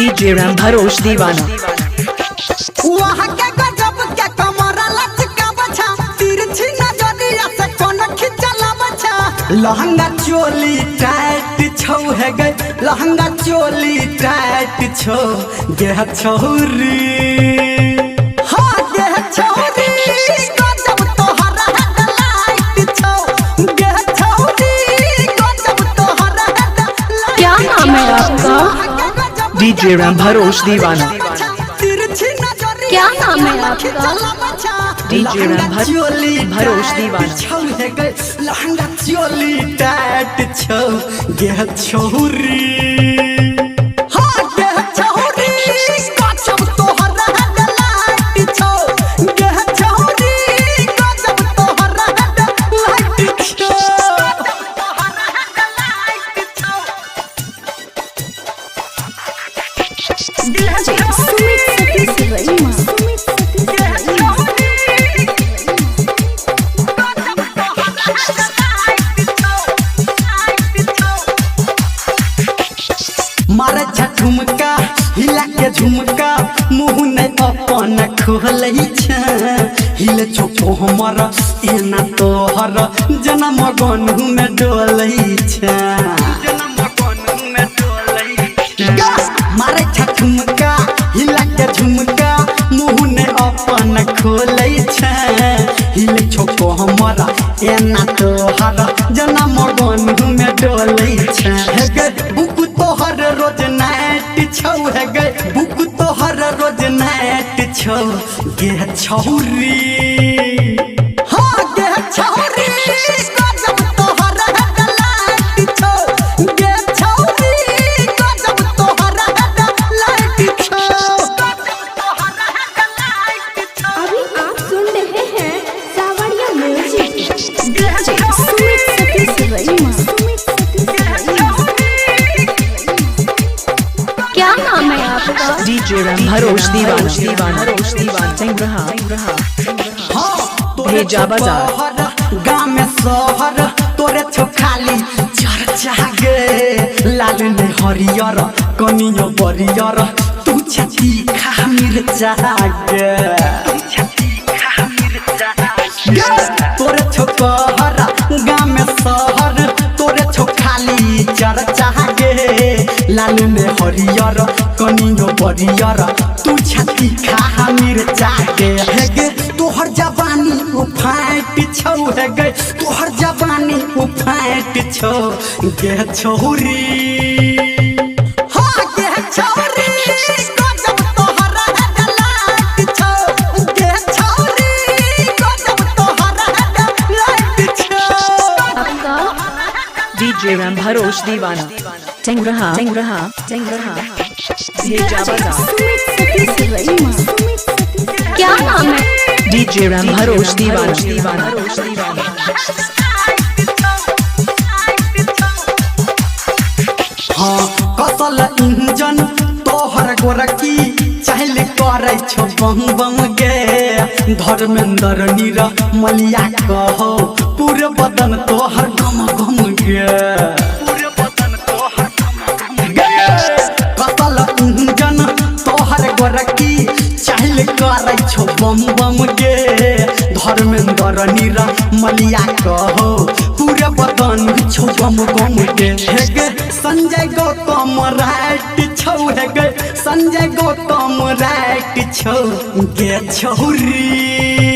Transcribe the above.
DJ Ram भरोस दीवाना। वहाँ के गजब के कमरा लचका बचा, तिरछी नजरिया से कोन खिंचला बचा। लहंगा चोली टाइट छौ है गए, लहंगा चोली टाइट छौ गे छौरी। हाँ गे छौरी, गजब तोहरा हेडलाइट छौ गे छौरी, गजब तोहरा हेडलाइट। क्या नाम है आपका? डीजे राम भरोस दीवाना। क्या नाम है आपका? डीजे राम भरोस दीवाना। लहंगा चोली टाइट छौ गे छौरी। हाँ गे छौरी, गजब तोहरा हेडलाइट छौ गे छौरी, गजब तोहरा हेडलाइट छौ। मारे झुमका हिला के झुमका, मुँह नहीं अपन खोलै छै। हिले छोटो हमर एना तोहर जनम गनु में डोलै छै। मारे झुमका हिला के झुमका, मुँह नहीं अपन खोलै छै। हिले छोटो हमर एना तोहर जनम गनु में डोलै छै। बुक तोहर रोज नाइट छौ है गए, बुक तोहर रोज नाइट छौ गे छौरी। हाँ गे छौरी, गजब तोहर हेडलाइट छौ गे छौरी, गजब तोहर हेडलाइट छौ। अभी आप सुन रहे हैं सावरिया म्यूजिक। क्या नाम है आपका? डीजे राम भरोस दीवाना। भेजा बाजार गाँव में शहर तोरे छो खाली चर्चा गे। लाल ने हरियर कनियो बरियर, तू छती खा मिर्चा गे। तोरे छो कहर गाँव में शहर, तोरे छो खाली चर्चा गे। लाल में हरियर कनियो बरियर, तू छती खा मिर्चा गे। तोहर जवानी उफाट छौ है गए, तोहर जवानी उफाट छौ गे छौरी। हाँ गे छौरी, गजब तोहरा हेडलाइट छौ गे छौरी, गजब तोहरा हेडलाइट छौ। आपका डीजे राम भरोस दीवाना। टेंगरहा भेजा बाजार। क्या नाम है? डीजे राम भरोस दीवाना। हाँ कसल इंजन तोहर गोरकी, चाहले करे छो बम बम गे। धर्मेंद्र नीरा मलिया कहो, पूरे बदन तोहर गम गम गे। कसल इंजन तोहर गोरकी, चाहले करे छो बम बम गे। धर्मेंद्र नीरा मलिया कहो, पूरे बदन छो गम गम गे। संजय गौतम राइट छौ है गए, संजय गौतम राइट छौ गे छौरी।